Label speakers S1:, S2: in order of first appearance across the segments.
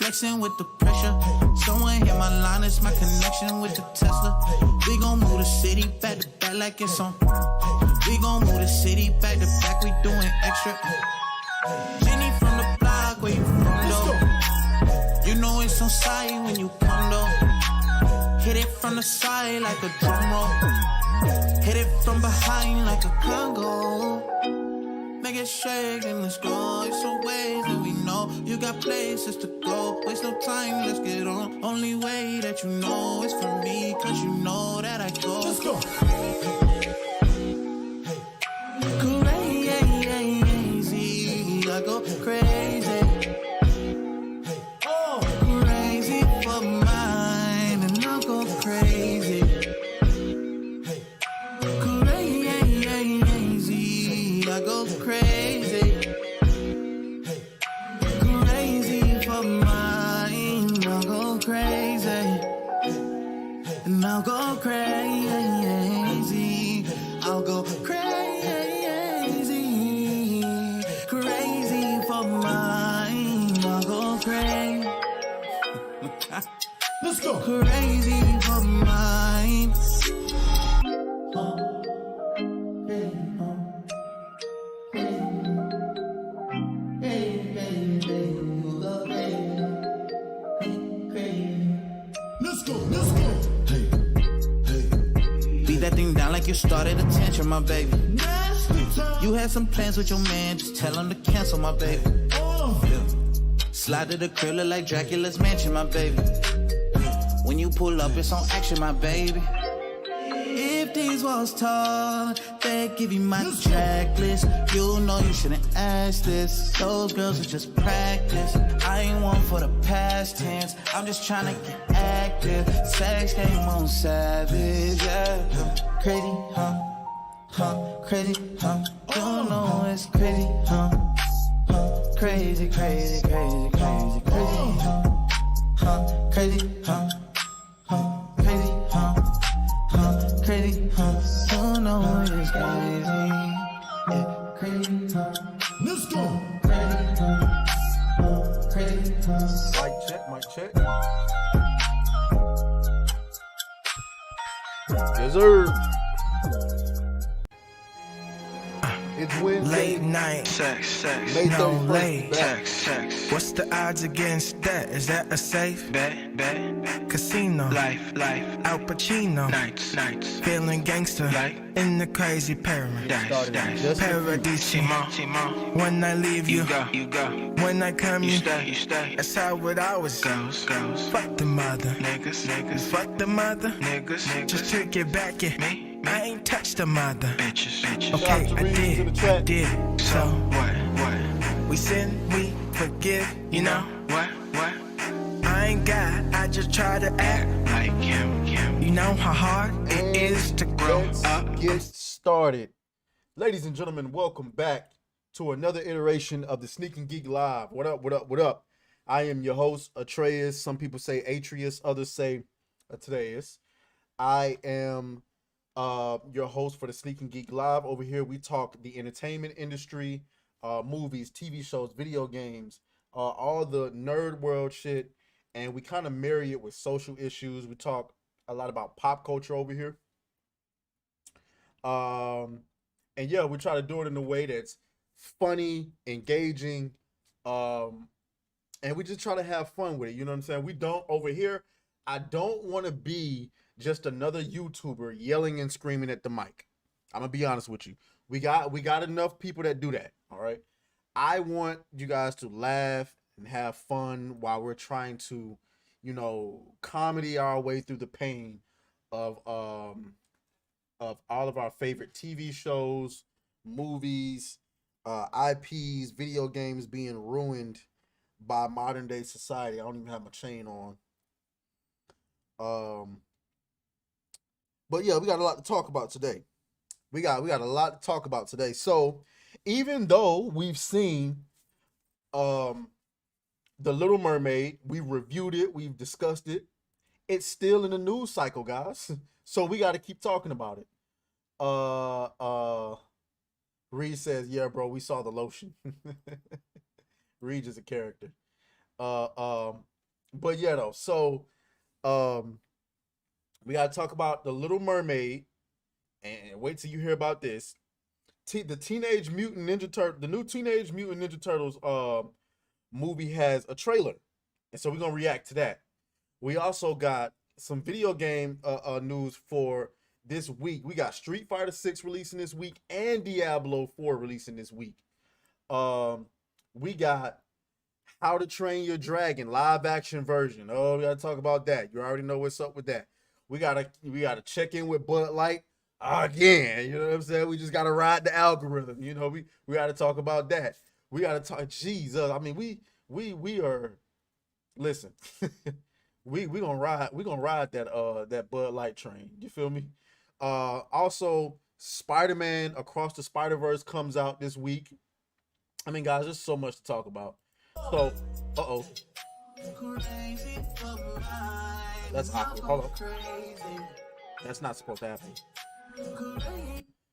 S1: flexing with the pressure. Someone hit my line, it's my connection with the Tesla. We gon' move the city back to back like it's on. We gon' move the city back to back, we doing extra. Jenny from the block, where you from though? You know it's on side when you come though. Hit it from the side like a drum roll. Hit it from behind like a Congo. Make it shake and let's go. It's some ways that we know. You got places to go. Waste no time, let's get on. Only way that you know is for me, cause you know that I go. Let's go. Crazy, I go crazy. Crazy for mine, and I'll go crazy. Crazy, I go crazy. Crazy for mine, I'll go crazy. And I'll go crazy. I'll go crazy. Crazy for mine, I'll go crazy. Let's go. Crazy for mine. Let's go, let's go. Hey, hey. Beat that thing down like you started attention, my baby. You had some plans with your man, just tell him to cancel, my baby. Yeah. Slide to the crib, look like Dracula's mansion, my baby. When you pull up, it's on action, my baby. If these walls tall, they give you my checklist. You know you shouldn't ask this. Those girls are just practice. I ain't one for the past tense. I'm just trying to get active. Sex game on savage, yeah. Crazy, huh? Crazy, huh? You don't know it's crazy, huh? Crazy, crazy, crazy, crazy, crazy, huh? Crazy, huh? Crazy, huh? Crazy, huh? You know it's crazy, yeah. Crazy, huh? Let's go. Crazy, huh? Crazy, huh?
S2: Mic check, mic check. Yes, sir. It's Wednesday.
S3: Late night,
S4: Sex,
S2: May
S3: no
S2: 31st.
S3: late.
S4: sex.
S3: What's the odds against that? Is that a safe?
S4: Bet,
S3: Casino,
S4: life,
S3: Al Pacino,
S4: nights,
S3: feeling gangster,
S4: Like.
S3: in the crazy paradise.
S4: dice.
S3: Paradise,
S4: Simon,
S3: when I leave you,
S4: you go.
S3: when I come
S4: You
S3: you,
S4: stay.
S3: that's how it always
S4: Goes.
S3: Fuck the mother,
S4: Niggas,
S3: fuck the mother,
S4: niggas.
S3: just to get back it.
S4: Me.
S3: I ain't touched the mother.
S4: Bitches.
S3: Okay,
S2: Shout out to
S3: I
S2: Reeves in the
S3: did,
S2: chat.
S3: So
S4: What?
S3: we sin, we forgive, you know.
S4: What?
S3: I ain't God, I just try to act.
S4: Like him.
S3: You know how hard it is to grow
S2: Let's
S3: up.
S2: get started. Ladies and gentlemen, welcome back to another iteration of the Sneek and Geek Live. What up? I am your host, Atreus. Some people say Atreus, others say Atreus. I am your host for the Sneek and Geek Live. Over here, we talk the entertainment industry, movies, TV shows, video games, all the nerd world shit, and we kind of marry it with social issues. We talk a lot about pop culture over here. And yeah, we try to do it in a way that's funny, engaging, and we just try to have fun with it. You know what I'm saying? We don't over here. I don't want to be just another YouTuber yelling and screaming at the mic. I'm gonna be honest with you. We got enough people that do that. All right. I want you guys to laugh and have fun while we're trying to, comedy our way through the pain of all of our favorite TV shows, movies, IPs, video games being ruined by modern day society. I don't even have my chain on. But yeah, we got a lot to talk about today. We got a lot to talk about today. So even though we've seen The Little Mermaid, we reviewed it, we've discussed it, it's still in the news cycle, guys. So we got to keep talking about it. Reed says, yeah, bro, we saw the lotion. Reed is a character. but yeah, though. So um, we gotta talk about the Little Mermaid, and wait till you hear about this. The Teenage Mutant Ninja Turtle, the new Teenage Mutant Ninja Turtles movie has a trailer, and so we're gonna react to that. We also got some video game news for this week. We got Street Fighter 6 releasing this week and Diablo 4 releasing this week. We got How to Train Your Dragon live action version. Oh, we gotta talk about that. You already know what's up with that. We gotta check in with Bud Light again. You know what I'm saying? We just gotta ride the algorithm. You know, we gotta talk about that. We gotta talk. Jesus, I mean, we are. Listen, we gonna ride that Bud Light train. You feel me? Also, Spider-Man Across the Spider-Verse comes out this week. I mean, guys, there's so much to talk about. So, that's awkward. Hold on. That's not supposed to happen.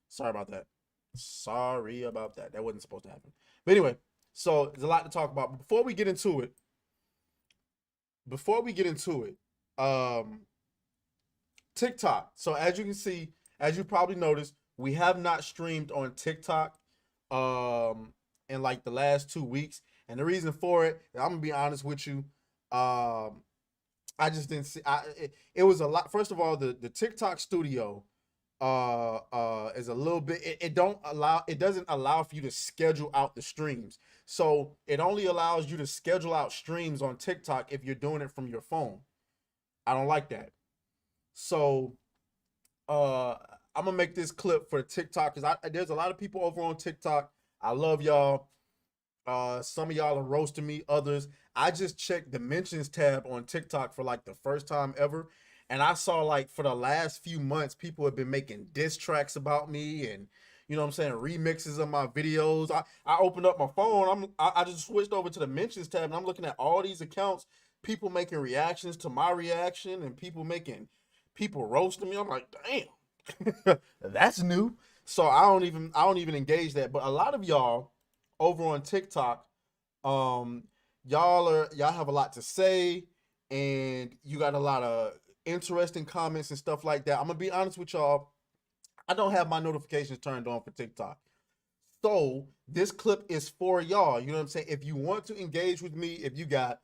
S2: Sorry about that. Sorry about that. That wasn't supposed to happen. But anyway, so there's a lot to talk about. Before we get into it, TikTok. So as you can see, as you probably noticed, we have not streamed on TikTok in like the last 2 weeks. And the reason for it, I'm gonna be honest with you, I just didn't see. It was a lot. First of all, the TikTok studio is a little bit. It doesn't allow for you to schedule out the streams. So it only allows you to schedule out streams on TikTok if you're doing it from your phone. I don't like that. So I'm gonna make this clip for TikTok because there's a lot of people over on TikTok. I love y'all. Some of y'all are roasting me, others. I just checked the mentions tab on TikTok for like the first time ever. And I saw like for the last few months, people have been making diss tracks about me and, you know what I'm saying, remixes of my videos. I opened up my phone. I just switched over to the mentions tab and I'm looking at all these accounts, people making reactions to my reaction and people roasting me. I'm like, damn, that's new. So I don't even engage that. But a lot of y'all over on TikTok, y'all have a lot to say and you got a lot of interesting comments and stuff like that. I'm gonna be honest with y'all, I don't have my notifications turned on for TikTok. So this clip is for y'all. You know what I'm saying? If you want to engage with me, if you got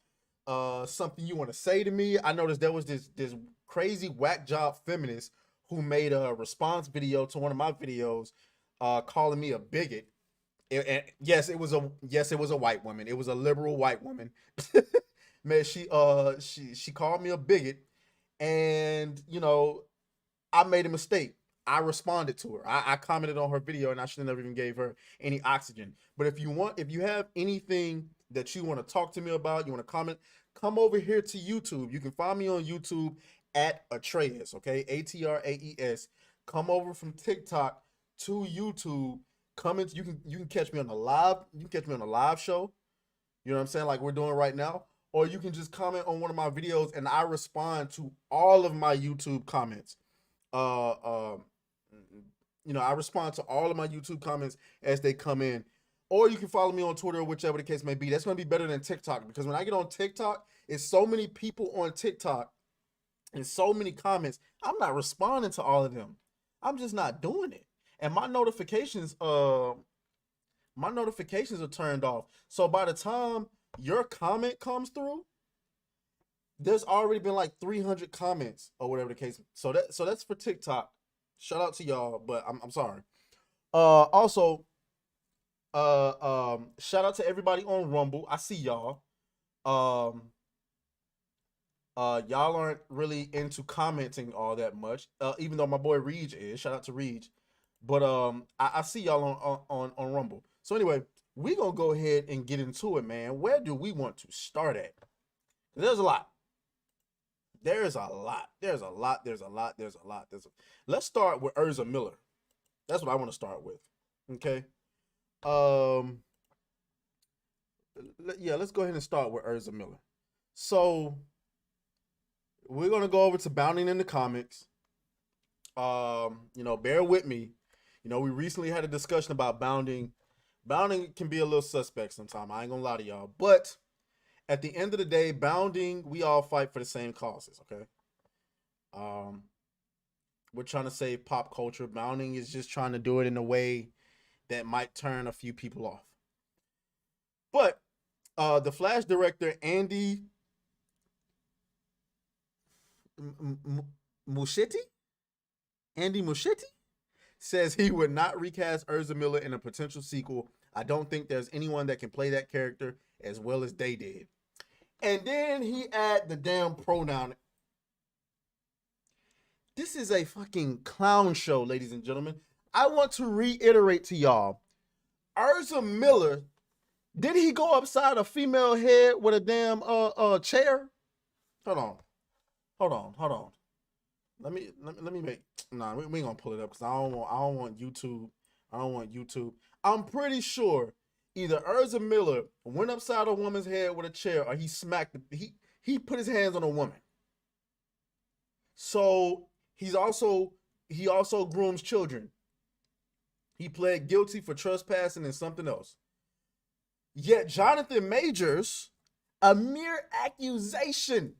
S2: something you want to say to me, I noticed there was this crazy whack job feminist who made a response video to one of my videos calling me a bigot. And yes, it was a white woman. It was a liberal white woman. Man, she called me a bigot, and you know, I made a mistake. I responded to her. I commented on her video, and I should have never even gave her any oxygen. But if you have anything that you want to talk to me about, you want to comment, come over here to YouTube. You can find me on YouTube at Atreus, okay? Atraes. Come over from TikTok to YouTube. You can catch me on the live show. You know what I'm saying, like we're doing right now, or you can just comment on one of my videos and I respond to all of my YouTube comments. I respond to all of my YouTube comments as they come in. Or you can follow me on Twitter, whichever the case may be. That's going to be better than TikTok because when I get on TikTok, it's so many people on TikTok and so many comments. I'm not responding to all of them. I'm just not doing it. And my notifications are turned off. So by the time your comment comes through, there's already been like 300 comments or whatever the case. So that's for TikTok. Shout out to y'all, but I'm sorry. Also, shout out to everybody on Rumble. I see y'all. Y'all aren't really into commenting all that much. Even though my boy Reej is. Shout out to Reej. But I see y'all on Rumble. So anyway, we gonna go ahead and get into it, man. Where do we want to start at? There's a lot. Let's start with Urza Miller. That's what I want to start with. Okay. Let's go ahead and start with Urza Miller. So we're gonna go over to Bounding in the Comics. Bear with me. We recently had a discussion about Bounding. Bounding can be a little suspect sometimes. I ain't gonna lie to y'all. But At the end of the day, bounding, we all fight for the same causes, okay? We're trying to save pop culture. Bounding is just trying to do it in a way that might turn a few people off. But the Flash director, Andy Muschietti? Andy Muschietti? Says he would not recast Ezra Miller in a potential sequel. I don't think there's anyone that can play that character as well as they did. And then he add the damn pronoun. This is a fucking clown show, ladies and gentlemen. I want to reiterate to y'all. Ezra Miller, did he go upside a female head with a damn chair? Hold on. Let me make. Nah, we ain't gonna pull it up because I don't want YouTube. I'm pretty sure either Ezra Miller went upside a woman's head with a chair, or he smacked. He put his hands on a woman. So he also grooms children. He pled guilty for trespassing and something else. Yet Jonathan Majors, a mere accusation,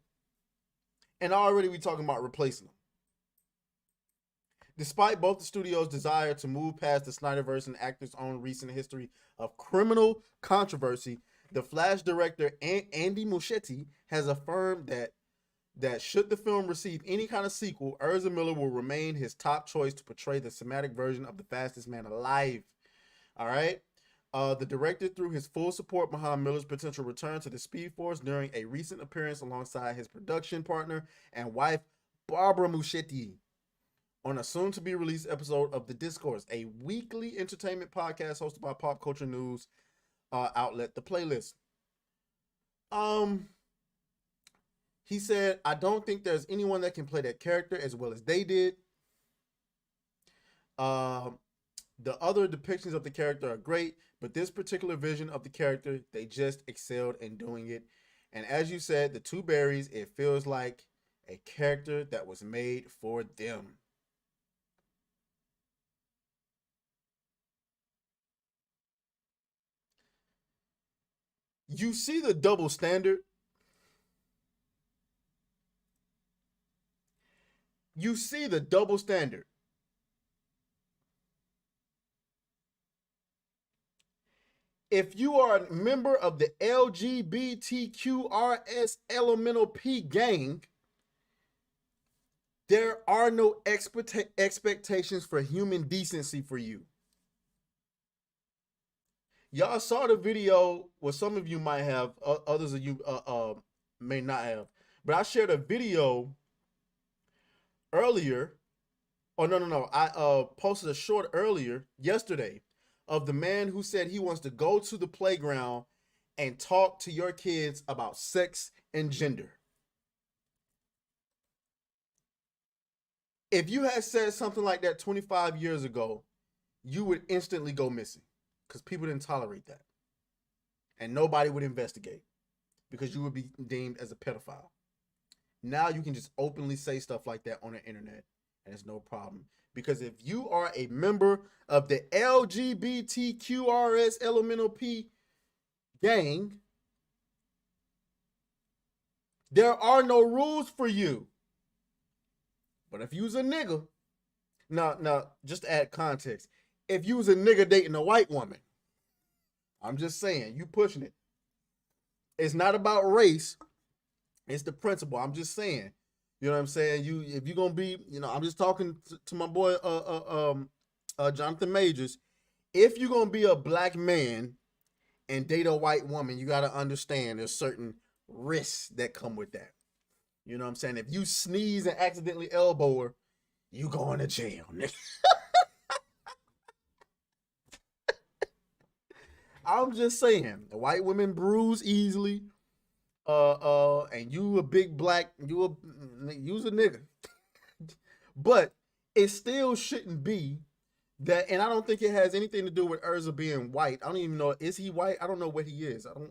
S2: and already we talking about replacing him. Despite both the studio's desire to move past the Snyderverse and actor's own recent history of criminal controversy, the Flash director Andy Muschietti has affirmed that should the film receive any kind of sequel, Ezra Miller will remain his top choice to portray the cinematic version of the fastest man alive. All right. The director threw his full support behind Miller's potential return to the Speed Force during a recent appearance alongside his production partner and wife, Barbara Muschietti, on a soon-to-be-released episode of The Discourse, a weekly entertainment podcast hosted by pop culture news outlet The Playlist. He said, I don't think there's anyone that can play that character as well as they did. The other depictions of the character are great, but this particular vision of the character, they just excelled in doing it. And as you said, the two berries, it feels like a character that was made for them. You see the double standard? You see the double standard. If you are a member of the LGBTQRS elemental P gang, there are no expectations for human decency for you. Y'all saw the video, well, some of you might have, others of you may not have, but I shared a video earlier. Oh, no. I posted a short earlier, yesterday, of the man who said he wants to go to the playground and talk to your kids about sex and gender. If you had said something like that 25 years ago, you would instantly go missing because people didn't tolerate that. And nobody would investigate because you would be deemed as a pedophile. Now you can just openly say stuff like that on the internet and it's no problem. Because if you are a member of the LGBTQRS elemental P gang, there are no rules for you. But if you's a nigga, now just to add context, if you was a nigga dating a white woman, I'm just saying, you pushing it. It's not about race. It's the principle. I'm just saying. You know what I'm saying? If you're gonna be, I'm just talking to my boy Jonathan Majors. If you're gonna be a black man and date a white woman, you gotta understand there's certain risks that come with that. You know what I'm saying? If you sneeze and accidentally elbow her, you going to jail, nigga. I'm just saying, white women bruise easily. And you a big black, you's a nigga. But it still shouldn't be that, and I don't think it has anything to do with Ezra being white. I don't even know, is he white? I don't know what he is. I don't, you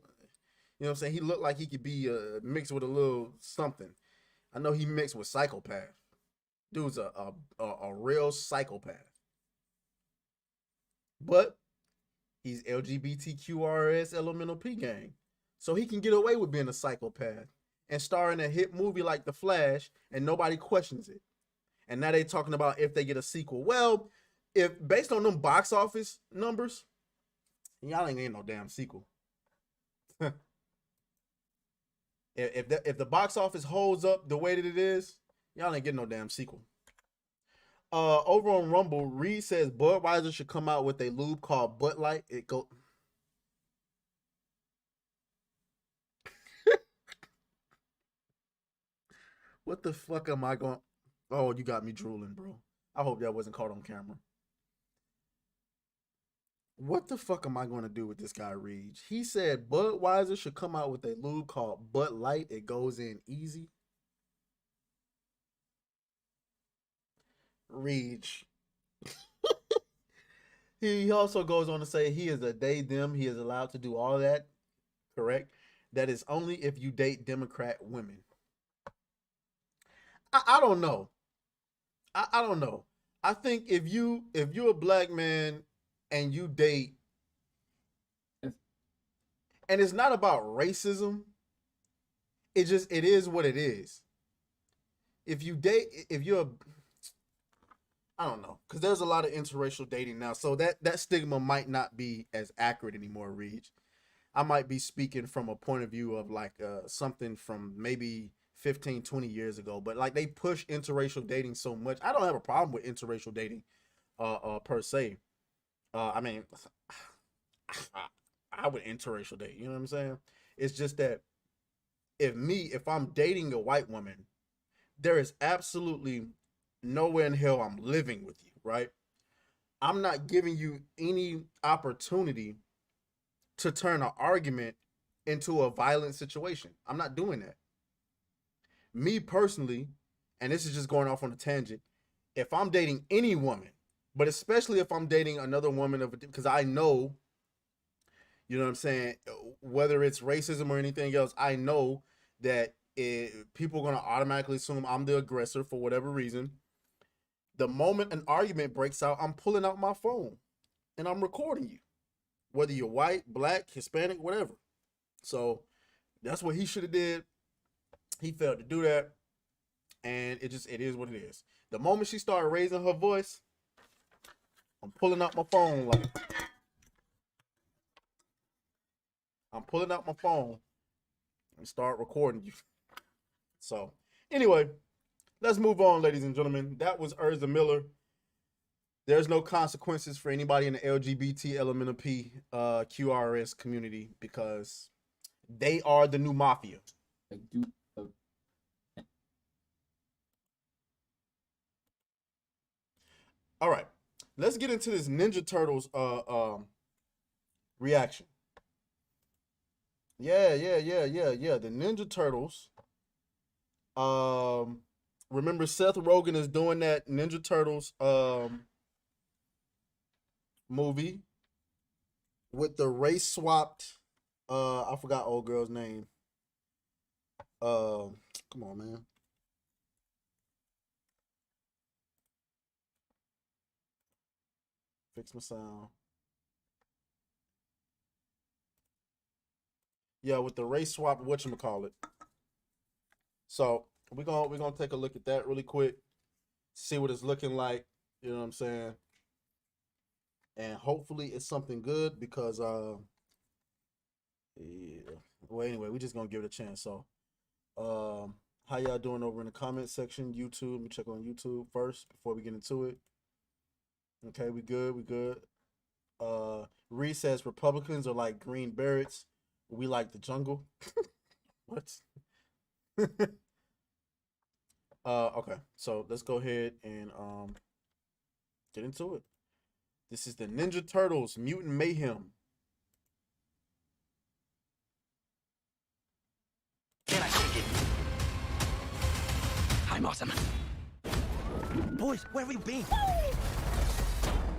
S2: know what I'm saying? He looked like he could be mixed with a little something. I know he mixed with psychopath. Dude's a real psychopath. But he's LGBTQRS elemental P gang. so he can get away with being a psychopath and star in a hit movie like The Flash and nobody questions it. And now they talking about if they get a sequel. Well, if based on them box office numbers, y'all ain't getting no damn sequel. if the box office holds up the way that it is, y'all ain't getting no damn sequel. Over on Rumble, Reed says Budweiser should come out with a lube called Bud Light. It go. What the fuck am I going? Oh, you got me drooling, bro. I hope that wasn't caught on camera. What the fuck am I going to do with this guy, Reed? He said Budweiser should come out with a lube called Bud Light. It goes in easy. Reed. He also goes on to say he is a they, them. He is allowed to do all that. Correct. That is only if you date Democrat women. I don't know. I don't know. I think if you're a black man and you date, and it's not about racism, it is what it is. If you're I don't know, because there's a lot of interracial dating now, so that stigma might not be as accurate anymore, Reed. I might be speaking from a point of view of like something from maybe 15, 20 years ago, but like they push interracial dating so much. I don't have a problem with interracial dating per se. I mean, I would interracial date, you know what I'm saying? It's just that if I'm dating a white woman, there is absolutely nowhere in hell I'm living with you, right? I'm not giving you any opportunity to turn an argument into a violent situation. I'm not doing that. Me personally, and this is just going off on a tangent, if I'm dating any woman, but especially if I'm dating another woman because I know, you know what I'm saying, whether it's racism or anything else, I know that people are going to automatically assume I'm the aggressor for whatever reason. The moment an argument breaks out, I'm pulling out my phone and I'm recording you, whether you're white, black, Hispanic, whatever. So that's what he should have did. He failed to do that, and it is what it is. The moment she started raising her voice, I'm pulling out my phone and start recording you. So anyway, let's move on, ladies and gentlemen. That was Urza Miller. There's no consequences for anybody in the LGBT LMNP QRS community because they are the new mafia. All right, let's get into this Ninja Turtles reaction. Yeah. The Ninja Turtles. Remember Seth Rogen is doing that Ninja Turtles movie with the race swapped. I forgot old girl's name. Come on, man. Fix my sound. Yeah, with the race swap, whatchamacallit. So we're gonna take a look at that really quick, see what it's looking like, you know what I'm saying? And hopefully it's something good because yeah. Well, anyway, we're just gonna give it a chance. So how y'all doing over in the comment section? YouTube, let me check on YouTube first before we get into it. Okay, we good. Reed says Republicans are like Green Berets. We like the jungle. What? Okay, so let's go ahead and get into it. This is the Ninja Turtles Mutant Mayhem.
S3: Can I take it? I'm awesome.
S5: Boys, where have we been?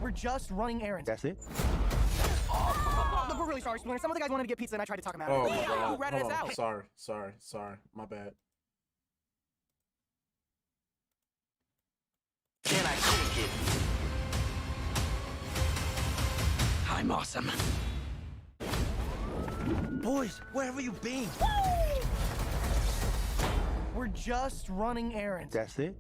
S5: We're just running errands.
S6: That's it?
S5: Look, we're really sorry, Splinter. Some of the guys wanted to get pizza and I tried to talk them out
S2: Oh
S5: of it.
S2: my
S5: You
S2: god.
S5: ratted
S2: Hold
S5: us
S2: on.
S5: out.
S2: Sorry. My bad.
S3: Can I take it? I'm awesome.
S5: Boys, where have you been? We're just running errands.
S6: That's it?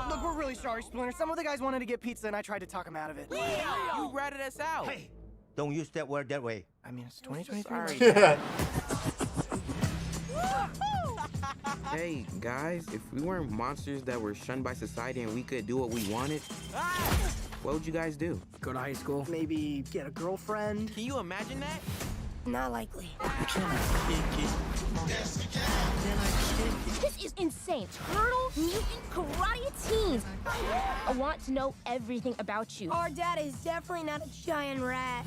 S5: Look, we're really sorry, Splinter. Some of the guys wanted to get pizza, and I tried to talk them out of it.
S7: You ratted us out.
S6: Hey, don't use that word that way.
S5: I mean, it's 2023.
S7: Sorry.
S2: Yeah.
S8: Hey, guys, if we weren't monsters that were shunned by society and we could do what we wanted, what would you guys do?
S5: Go to high school. Maybe get a girlfriend.
S7: Can you imagine that?
S9: Not likely. This is insane. Turtle, mutant, karate teens. I want to know everything about you. Our dad is definitely not a giant rat.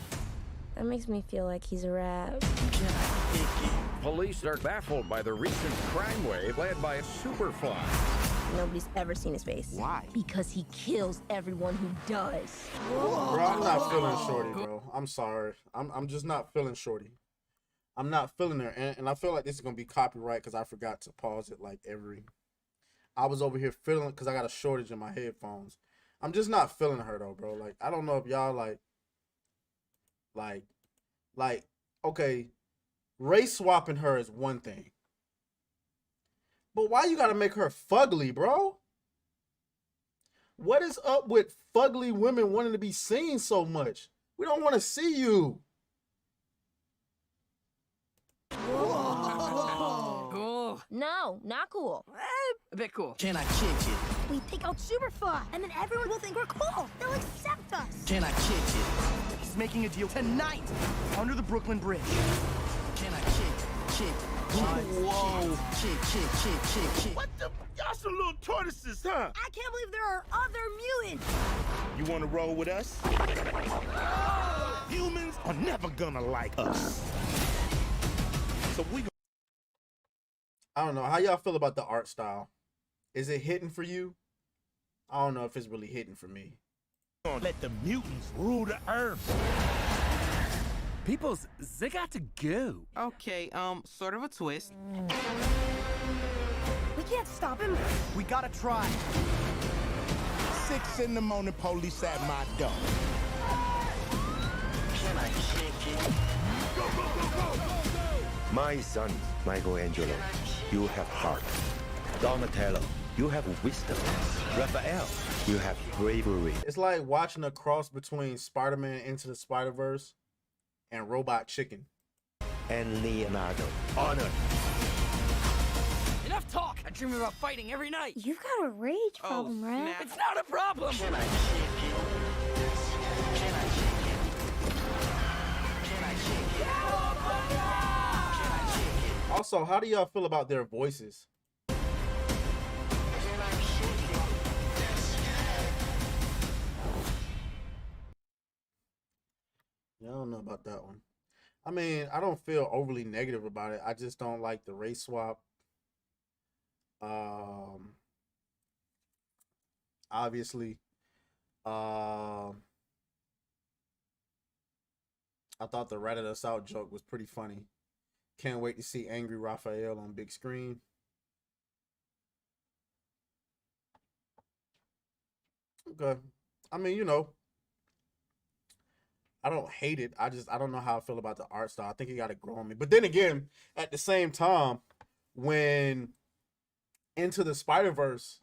S9: That makes me feel like he's a rat.
S10: Police are baffled by the recent crime wave led by a superfly.
S9: Nobody's ever seen his face.
S8: Why?
S9: Because he kills everyone who does.
S2: Bro, I'm not feeling Shorty, bro. I'm sorry. I'm just not feeling Shorty. I'm not feeling her. And I feel like this is going to be copyright because I forgot to pause it like every... I was over here feeling because I got a shortage in my headphones. I'm just not feeling her, though, bro. Like, I don't know if y'all, like, okay, race swapping her is one thing. But why you got to make her fugly, bro? What is up with fugly women wanting to be seen so much? We don't want to see you.
S9: Cool. No, not cool.
S5: A bit cool.
S1: Can I kick it?
S9: We take out Superfly, and then everyone will think we're cool. They'll accept us.
S1: Can I kick it?
S5: He's making a deal tonight under the Brooklyn Bridge.
S1: Can I kick? Whoa. Kick.
S10: What the? Y'all some little tortoises, huh?
S9: I can't believe there are other mutants.
S10: You want to roll with us? Humans are never gonna like us. So we
S2: I don't know. How y'all feel about the art style? Is it hitting for you? I don't know if it's really hitting for me.
S10: gonna let the mutants rule the earth.
S7: Peoples, they got to go.
S8: Okay, sort of a twist.
S9: We can't stop him.
S5: We gotta try.
S10: 6 in the morning, police at my door.
S1: Can I kick it?
S6: My son, Michelangelo, you have heart. Donatello, you have wisdom. Raphael, you have bravery.
S2: It's like watching a cross between Spider-Man Into the Spider-Verse and Robot Chicken.
S6: And Leonardo, honor.
S7: Enough talk. I dream about fighting every night.
S9: You've got a rage problem, right?
S8: snap.
S7: It's not a problem.
S1: Can I kick it? Can I kick it? Can I kick it? Can I kick it?
S2: Also, how do y'all feel about their voices?
S1: Can I kick it?
S2: Yeah, I don't know about that one. I mean, I don't feel overly negative about it. I just don't like the race swap. Obviously, I thought the ratted us out joke was pretty funny. Can't wait to see angry Raphael on big screen. Okay. I mean, you know, I don't hate it. I don't know how I feel about the art style. I think it got to grow on me. But then again, at the same time, when Into the Spider-Verse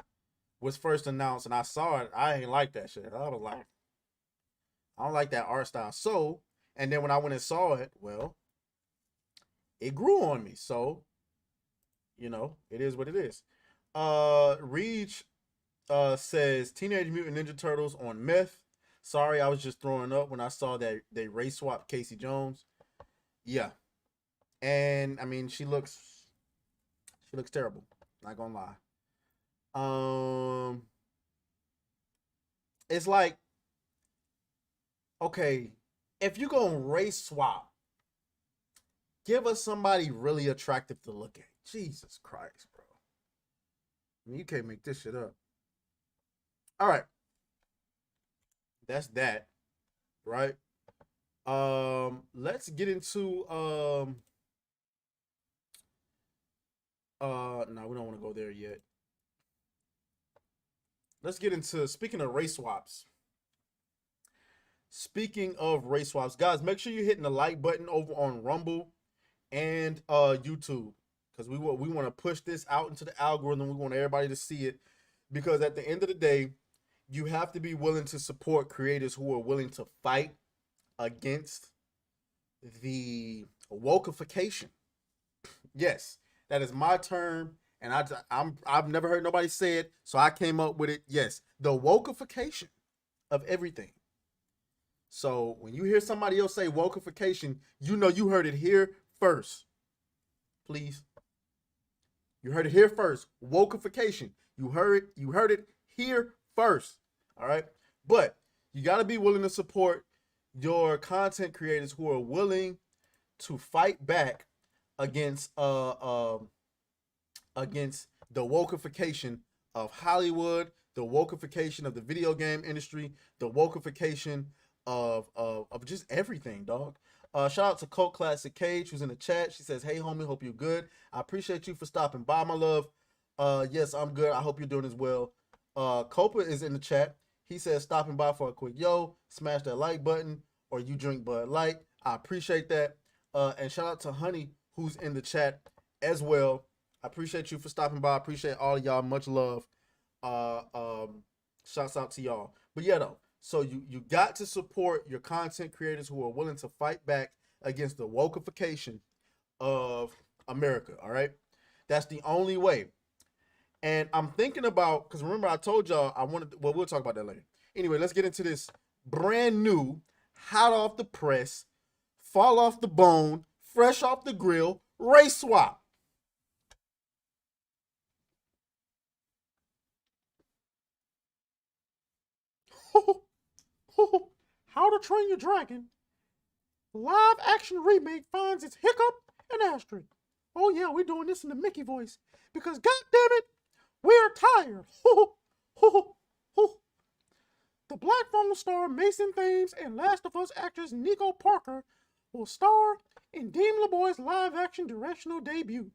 S2: was first announced and I saw it, I ain't like that shit. I was like, I don't like that art style. So, and then when I went and saw it, well, it grew on me. So, you know, it is what it is. Reach says Teenage Mutant Ninja Turtles on meth. Sorry, I was just throwing up when I saw that they race swapped Casey Jones. Yeah. And I mean, she looks terrible. Not gonna lie. It's like, okay, if you're gonna race swap, give us somebody really attractive to look at. Jesus Christ, bro. I mean, you can't make this shit up. All right. That's that, right? Let's get into no, we don't want to go there yet. Let's get into, speaking of race swaps. speaking of race swaps, guys, make sure you're hitting the like button over on Rumble and YouTube, because we want to push this out into the algorithm. We want everybody to see it, because at the end of the day, you have to be willing to support creators who are willing to fight against the wokeification. Yes, that is my term, and I've never heard nobody say it, so I came up with it. Yes, the wokeification of everything. So when you hear somebody else say wokeification, you know you heard it here first. Please. You heard it here first. Wokeification. You heard it here first. All right? But you got to be willing to support your content creators who are willing to fight back against the wokeification of Hollywood, the wokeification of the video game industry, the wokeification of just everything, dog. Shout out to Cult Classic Cage, who's in the chat. She says, "Hey, homie, hope you're good. I appreciate you for stopping by, my love." Yes, I'm good. I hope you're doing as well. Copa is in the chat. He says, "Stopping by for a quick yo. Smash that like button, or you drink Bud Light." I appreciate that. And shout out to Honey, who's in the chat as well. I appreciate you for stopping by. I appreciate all of y'all. Much love. Shouts out to y'all. But yeah, though. So you got to support your content creators who are willing to fight back against the wokeification of America, all right? That's the only way. And I'm thinking about, because remember I told y'all I wanted, well, we'll talk about that later. Anyway, let's get into this brand new, hot off the press, fall off the bone, fresh off the grill, race swap. How to Train Your Dragon live action remake finds its hiccup and asterisk. Oh yeah, we're doing this in the Mickey voice because goddammit, we're tired. The Black Phone star Mason Thames and Last of Us actress Nico Parker will star in Dean LeBoy's live action directional debut.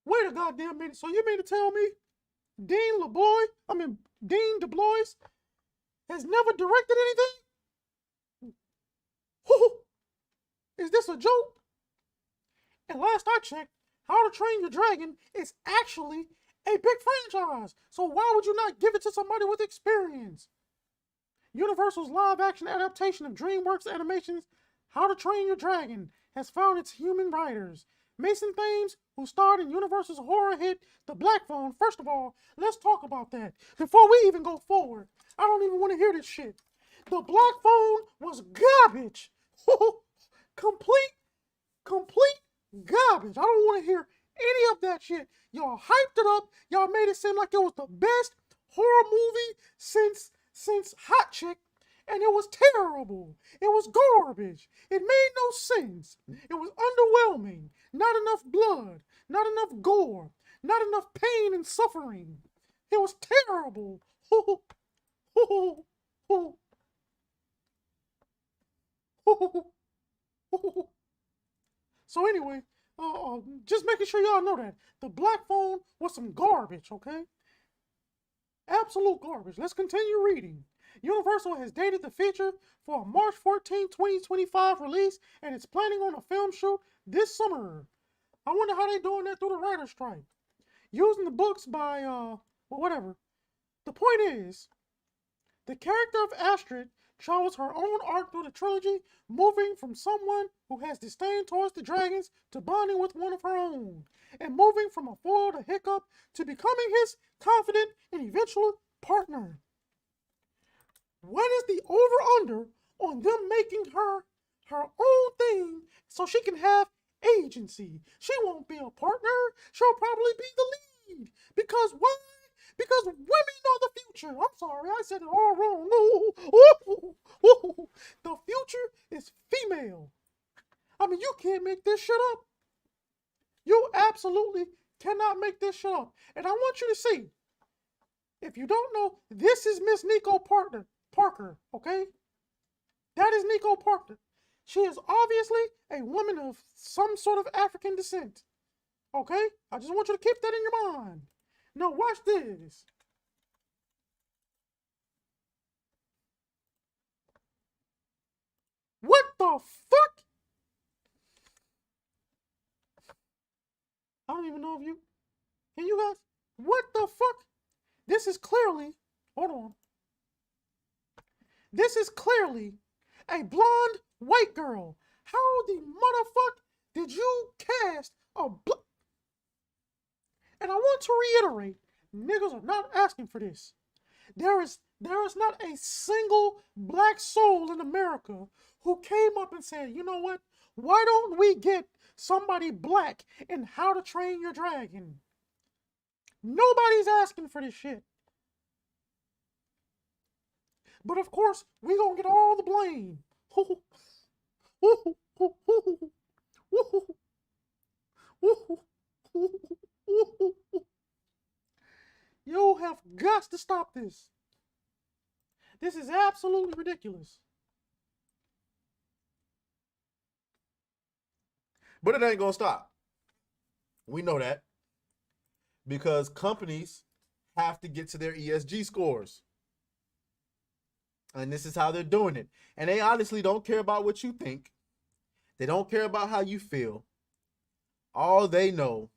S2: Wait a goddamn minute, so you mean to tell me Dean DeBlois has never directed anything? Is this a joke? And last I checked, How to Train Your Dragon is actually a big franchise. So why would you not give it to somebody with experience? Universal's live-action adaptation of DreamWorks Animation's How to Train Your Dragon has found its human writers. Mason Thames, who starred in Universal's horror hit The Black Phone. First of all, let's talk about that before we even go forward. I don't even want to hear this shit. The Black Phone was garbage. Complete garbage. I don't want to hear any of that shit. Y'all hyped it up. Y'all made it seem like it was the best horror movie since Hot Chick, and it was terrible. It was garbage. It made no sense. It was underwhelming. Not enough blood. Not enough gore. Not enough pain and suffering. It was terrible. So anyway, just making sure y'all know that The Black Phone was some garbage, okay? Absolute garbage. Let's continue reading. Universal has dated the feature for a March 14, 2025 release, and it's planning on a film shoot this summer. I wonder how they're doing that through the writer's strike. Using the books by, well, whatever. The point is, the character of Astrid travels her own arc through the trilogy, moving from someone who has disdain towards the dragons to bonding with one of her own, and moving from a foil to Hiccup to becoming his confident and eventual partner. What is the over-under on them making her own thing so she can have agency? She won't be a partner. She'll probably be the lead. Because why? Because women are the future. I'm sorry, I said it all wrong. The future is female. I mean, you can't make this shit up. You absolutely cannot make this shit up. And I want you to see, if you don't know, this is Miss Nico Parker, okay? That is Nico Parker. She is obviously a woman of some sort of African descent. Okay? I just want you to keep that in your mind. Now watch this. don't even know if you, can you guys, what the fuck? This is clearly, hold on. This is clearly a blonde white girl. How the motherfuck did you cast a And I want to reiterate, niggas are not asking for this. There is not a single black soul in America who came up and said, you know what? Why don't we get somebody black in How to Train Your Dragon? Nobody's asking for this shit. But of course, we gonna get all the blame. You have got to stop this. This is absolutely ridiculous. But it ain't gonna stop. We know that. Because companies have to get to their ESG scores. And this is how they're doing it. And they honestly don't care about what you think. They don't care about how you feel. All they know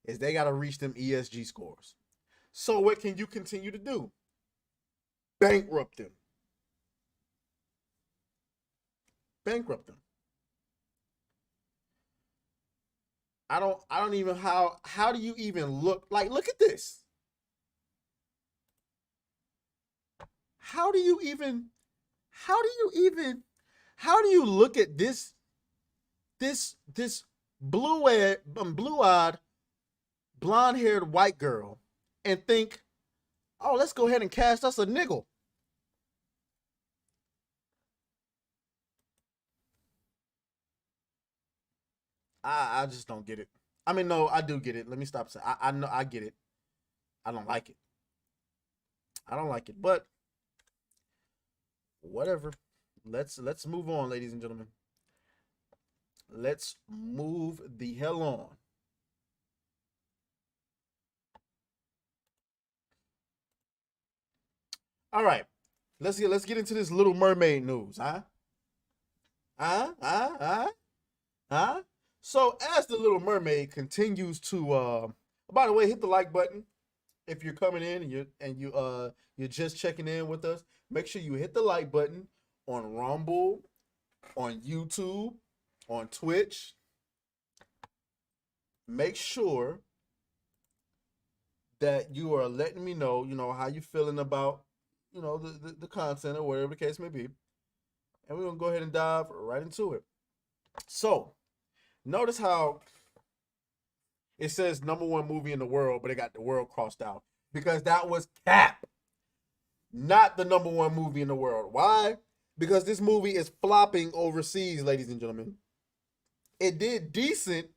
S2: is they got to reach them ESG scores. So what can you continue to do? Bankrupt them. Bankrupt them. I don't even, how do you even look? Like, look at this. How do you look at this blue-eyed, blonde-haired white girl and think, oh, let's go ahead and cast us a niggle? I just don't get it. I mean, no, I do get it. Let me stop saying. I know I get it. I don't like it. I don't like it, but whatever. Let's move on, ladies and gentlemen. Let's move the hell on. All right. Let's get into this Little Mermaid news, huh? So as the Little Mermaid continues to by the way, hit the like button if you're coming in and you're just checking in with us. Make sure you hit the like button on Rumble, on YouTube, on Twitch. Make sure that you are letting me know, how you feeling about, the content or whatever the case may be. And we're going to go ahead and dive right into it. So, notice how it says #1 movie in the world, but it got the world crossed out. Because that was cap. Not the #1 movie in the world. Why? Because this movie is flopping overseas, ladies and gentlemen. It did decent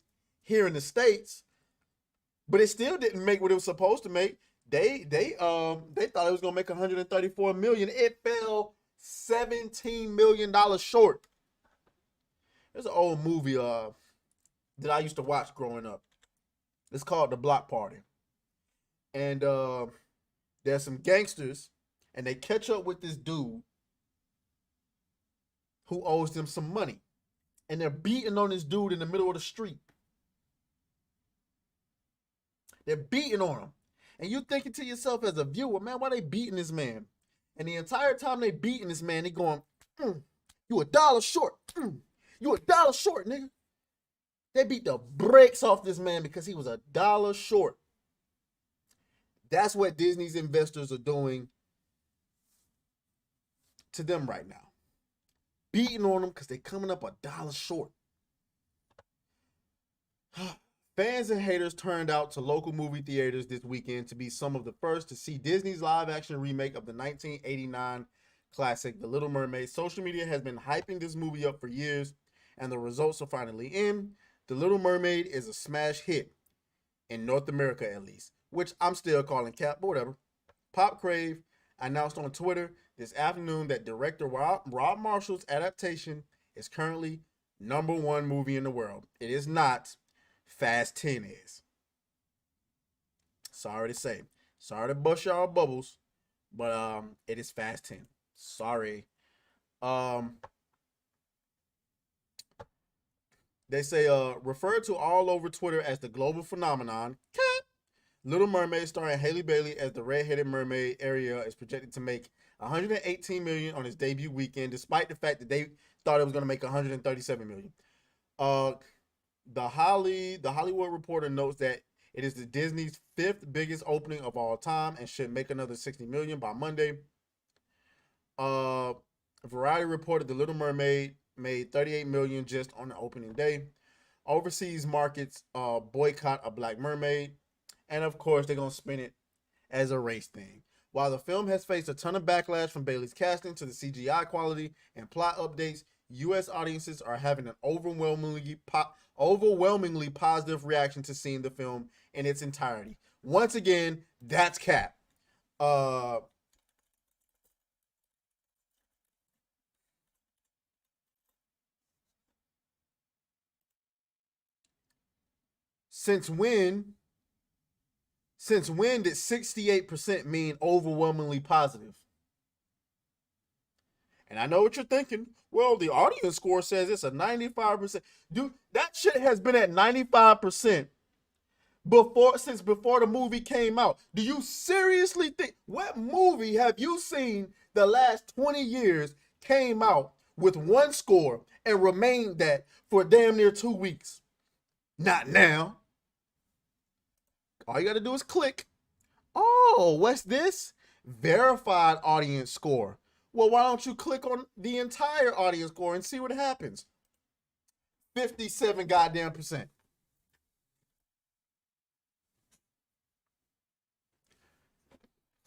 S2: here in the States, but it still didn't make what it was supposed to make. They thought it was gonna make $134 million. It fell $17 million short. There's an old movie that I used to watch growing up. It's called The Block Party. And there's some gangsters, and they catch up with this dude who owes them some money. And they're beating on this dude in the middle of the street. They're beating on him. And you're thinking to yourself as a viewer, man, why they beating this man? And the entire time they beating this man, they going, you $1 short. You $1 short, nigga. They beat the brakes off this man because he was $1 short. That's what Disney's investors are doing to them right now. Beating on them because they're coming up $1 short. Fans and haters turned out to local movie theaters this weekend to be some of the first to see Disney's live-action remake of the 1989 classic, The Little Mermaid. Social media has been hyping this movie up for years, and the results are finally in. The Little Mermaid is a smash hit, in North America at least, which I'm still calling cap, but whatever. Pop Crave announced on Twitter this afternoon that director Rob Marshall's adaptation is currently #1 movie in the world. It is not. Fast 10 is. Sorry to say. Sorry to bust y'all bubbles, but it is Fast 10. Sorry. They say referred to all over Twitter as the global phenomenon. Little Mermaid starring Halle Bailey as the redheaded mermaid. Ariel is projected to make 118 million on its debut weekend, despite the fact that they thought it was going to make 137 million. The Hollywood Reporter notes that it is the Disney's 5th biggest opening of all time and should make another 60 million by Monday. Variety reported The Little Mermaid made 38 million just on the opening day. Overseas markets boycott A Black Mermaid, and of course they're gonna spin it as a race thing. While the film has faced a ton of backlash from Bailey's casting to the CGI quality and plot updates, U.S. audiences are having an overwhelmingly positive reaction to seeing the film in its entirety. Once again, that's cap. Since when did 68% mean overwhelmingly positive? And I know what you're thinking. Well, the audience score says it's a 95%. Dude, that shit has been at 95% since before the movie came out. Do you seriously think, what movie have you seen the last 20 years came out with one score and remained that for damn near 2 weeks? Not now. All you got to do is click. Oh, what's this? Verified audience score. Well, why don't you click on the entire audience score and see what happens? 57 goddamn percent.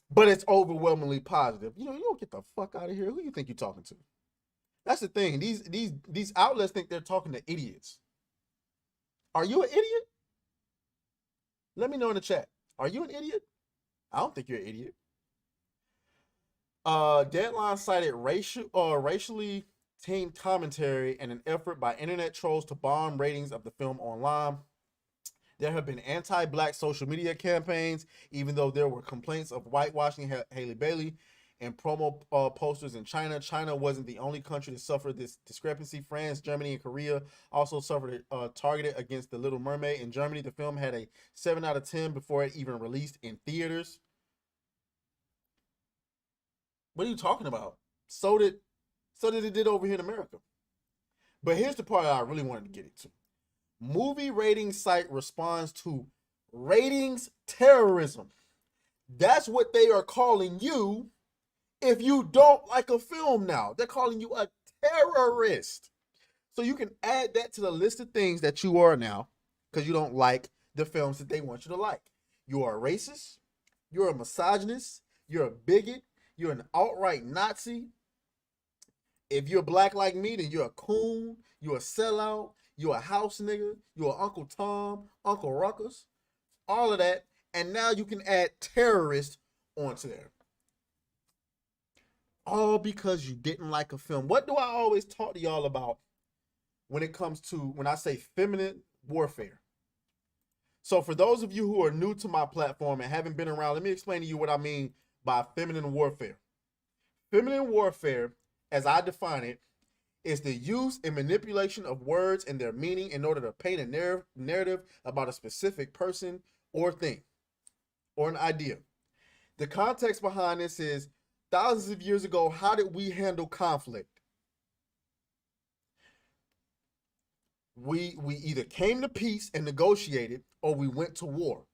S2: But it's overwhelmingly positive. You don't get the fuck out of here. Who you think you're talking to? That's the thing. These outlets think they're talking to idiots. Are you an idiot? Let me know in the chat. Are you an idiot? I don't think you're an idiot. Deadline cited racially tinged commentary and an effort by internet trolls to bomb ratings of the film online. There have been anti-black social media campaigns, even though there were complaints of whitewashing Halle Bailey and promo posters in China. China wasn't the only country to suffer this discrepancy. France, Germany, and Korea also suffered targeted against The Little Mermaid. In Germany, the film had a 7 out of 10 before it even released in theaters. What are you talking about? So did it did over here in America. But here's the part I really wanted to get into. Movie rating site responds to ratings terrorism. That's what they are calling you if you don't like a film now. They're calling you a terrorist. So you can add that to the list of things that you are now because you don't like the films that they want you to like. You are a racist. You're a misogynist. You're a bigot. You're an outright Nazi. If you're black like me, then you're a coon. You're a sellout. You're a house nigga. You're Uncle Tom, Uncle Ruckus, all of that. And now you can add terrorist onto there. All because you didn't like a film. What do I always talk to y'all about when it comes to, when I say feminine warfare? So for those of you who are new to my platform and haven't been around, let me explain to you what I mean by feminine warfare. Feminine warfare, as I define it, is the use and manipulation of words and their meaning in order to paint a narrative about a specific person or thing or an idea. The context behind this is thousands of years ago, how did we handle conflict? We either came to peace and negotiated or we went to war.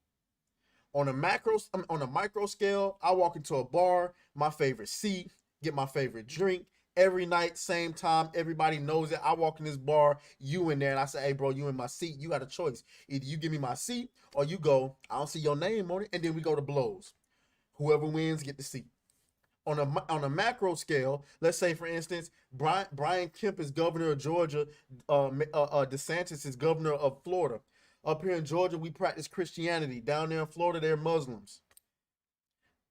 S2: On a micro scale, I walk into a bar, my favorite seat, get my favorite drink. Every night, same time, everybody knows it. I walk in this bar, you in there, and I say, hey, bro, you in my seat. You got a choice. Either you give me my seat or you go, I don't see your name on it, and then we go to blows. Whoever wins, get the seat. On a macro scale, let's say, for instance, Brian Kemp is governor of Georgia, DeSantis is governor of Florida. Up here in Georgia, we practice Christianity. Down there in Florida, they're Muslims.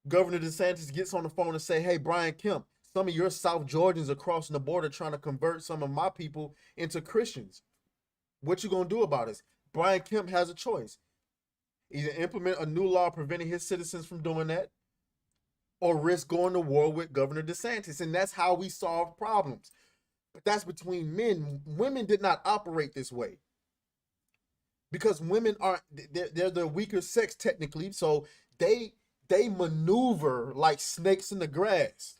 S2: Governor DeSantis gets on the phone and say, hey, Brian Kemp, some of your South Georgians are crossing the border trying to convert some of my people into Christians. What you gonna do about this? Brian Kemp has a choice. Either implement a new law preventing his citizens from doing that, or risk going to war with Governor DeSantis. And that's how we solve problems. But that's between men. Women did not operate this way. because women aren't, they're the weaker sex technically, so they maneuver like snakes in the grass.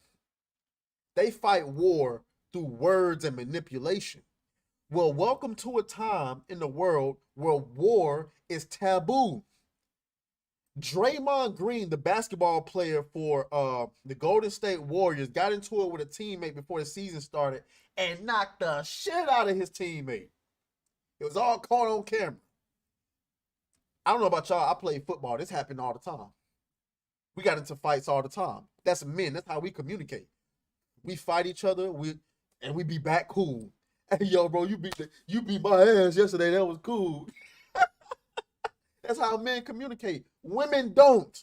S2: They fight war through words and manipulation. Well, welcome to a time in the world where war is taboo. Draymond Green, the basketball player for the Golden State Warriors, got into it with a teammate before the season started and knocked the shit out of his teammate. It was all caught on camera. I don't know about y'all. I play football. This happened all the time. We got into fights all the time. That's men. That's how we communicate. We fight each other. We be back cool. Hey, yo, bro, you beat my ass yesterday. That was cool. That's how men communicate. Women don't.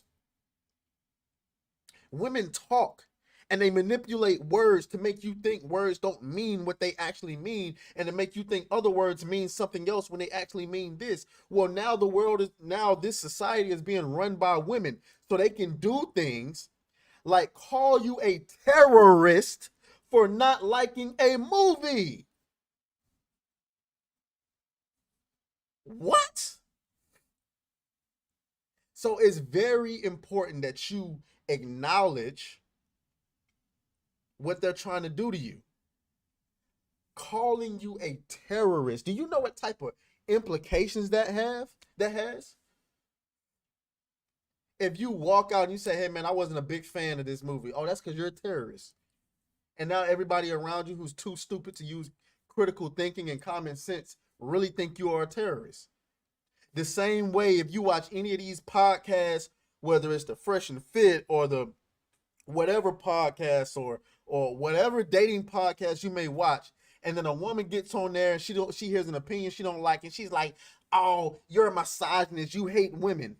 S2: Women talk and they manipulate words to make you think words don't mean what they actually mean, and to make you think other words mean something else when they actually mean this. Well, now this society is being run by women, so they can do things like call you a terrorist for not liking a movie. What? So it's very important that you acknowledge what they're trying to do to you. Calling you a terrorist. Do you know what type of implications that has? If you walk out and you say, hey man, I wasn't a big fan of this movie. Oh, that's because you're a terrorist. And now everybody around you who's too stupid to use critical thinking and common sense really think you are a terrorist. The same way, if you watch any of these podcasts, whether it's the Fresh and Fit or the whatever podcast or whatever dating podcast you may watch, and then a woman gets on there and she hears an opinion she don't like, and she's like, oh, you're a misogynist, you hate women.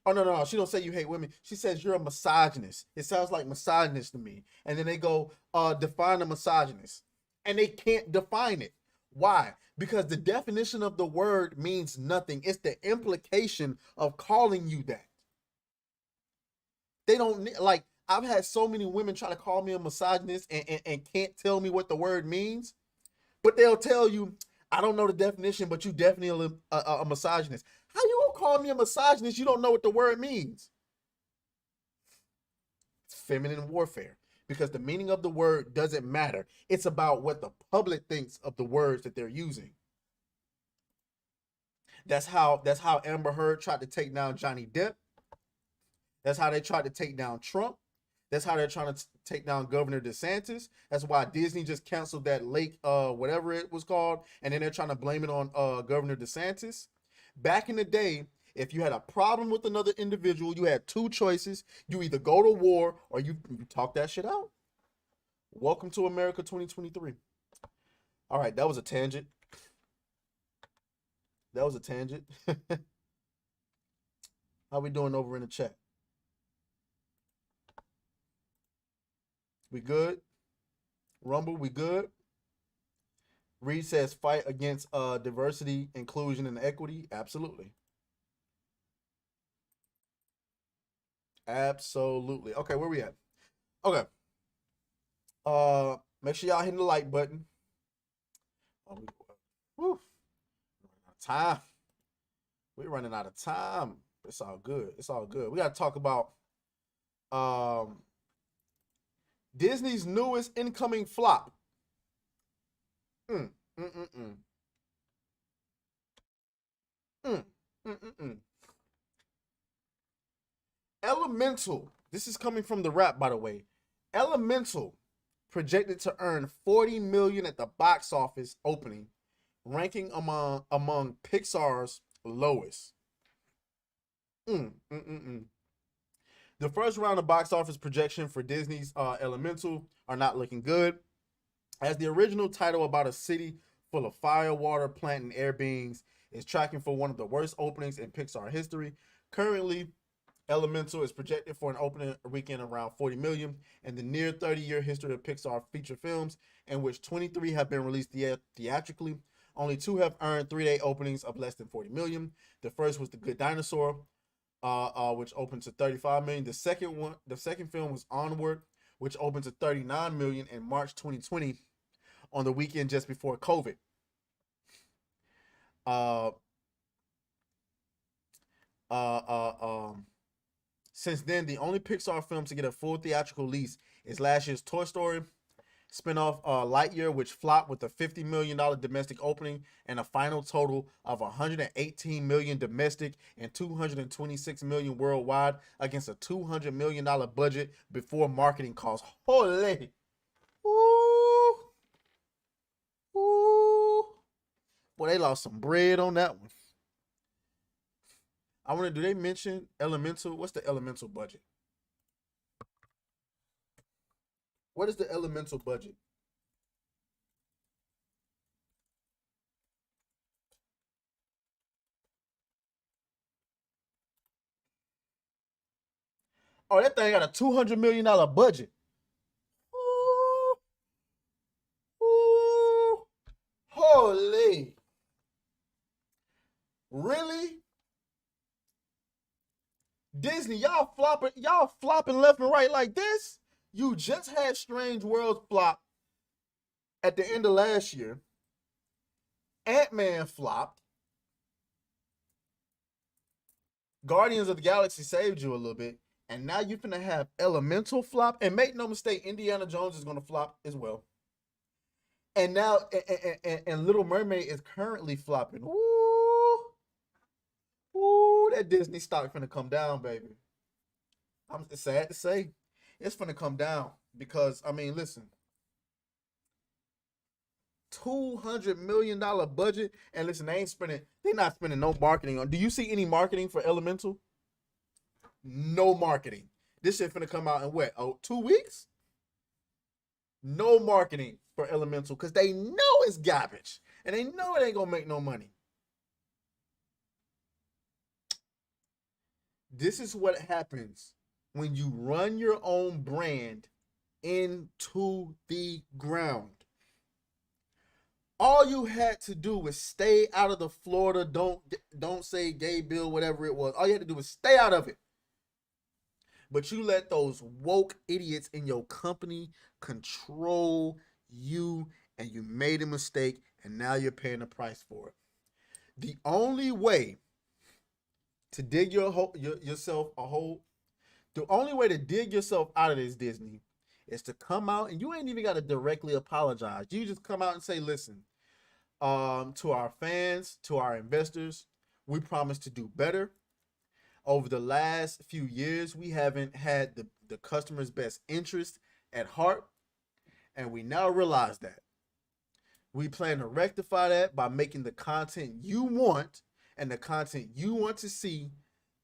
S2: Oh, no, she don't say you hate women. She says you're a misogynist. It sounds like misogynist to me. And then they go, define a misogynist. And they can't define it. Why? Because the definition of the word means nothing. It's the implication of calling you that. They don't, like, I've had so many women try to call me a misogynist and can't tell me what the word means. But they'll tell you, I don't know the definition, but you definitely a misogynist. How you gonna call me a misogynist? You don't know what the word means. It's feminine warfare, because the meaning of the word doesn't matter. It's about what the public thinks of the words that they're using. That's how Amber Heard tried to take down Johnny Depp. That's how they tried to take down Trump. That's how they're trying to take down Governor DeSantis. That's why Disney just canceled that lake, whatever it was called, and then they're trying to blame it on Governor DeSantis. Back in the day, if you had a problem with another individual, you had two choices. You either go to war or you talk that shit out. Welcome to America 2023. All right, that was a tangent. How we doing over in the chat? We good? Rumble, we good? Reed says fight against diversity, inclusion, and equity. Absolutely. Absolutely. Okay, where we at? Okay. Make sure y'all hit the like button. Whew. Time. We're running out of time. It's all good. It's all good. We got to talk about Disney's newest incoming flop. Elemental. This is coming from the Wrap, by the way. Elemental projected to earn $40 million at the box office opening, ranking among Pixar's lowest. The first round of box office projection for Disney's Elemental are not looking good, as the original title about a city full of fire, water, plant, and air beings is tracking for one of the worst openings in Pixar history. Currently, Elemental is projected for an opening weekend around $40 million in the near 30-year history of Pixar feature films, in which 23 have been released theatrically. Only 2 have earned 3-day openings of less than $40 million. The first was The Good Dinosaur, which opened to $35 million. The second film was Onward, which opened to $39 million in March 2020 on the weekend just before COVID. Uh, uh, uh, um, since then, the only Pixar film to get a full theatrical release is last year's Toy Story spinoff Lightyear, which flopped with a $50 million domestic opening and a final total of $118 million domestic and $226 million worldwide against a $200 million budget before marketing costs. Holy. Ooh. Ooh. Boy, they lost some bread on that one. I wonder, do they mention Elemental? What's the Elemental budget? What is the Elemental budget? Oh, that thing got a $200 million budget. Ooh. Ooh. Holy. Really? Disney, y'all flopping left and right like this? You just had Strange Worlds flop at the end of last year. Ant-Man flopped. Guardians of the Galaxy saved you a little bit. And now you're finna have Elemental flop. And make no mistake, Indiana Jones is gonna flop as well. And now, and Little Mermaid is currently flopping. Ooh. Ooh, that Disney stock finna come down, baby. I'm sad to say. It's finna come down because, I mean, listen. $200 million budget. And listen, they're not spending no marketing on. Do you see any marketing for Elemental? No marketing. This shit finna come out in what? Oh, 2 weeks? No marketing for Elemental because they know it's garbage. And they know it ain't gonna make no money. This is what happens when you run your own brand into the ground. All you had to do was stay out of the Florida don't say gay bill, whatever it was. All you had to do was stay out of it. But you let those woke idiots in your company control you, and you made a mistake, and now you're paying the price for it. The only way to dig yourself a hole, the only way to dig yourself out of this, Disney, is to come out, and you ain't even got to directly apologize. You just come out and say, listen, to our fans, to our investors, we promise to do better. Over the last few years, we haven't had the customer's best interest at heart, and we now realize that. We plan to rectify that by making the content you want and the content you want to see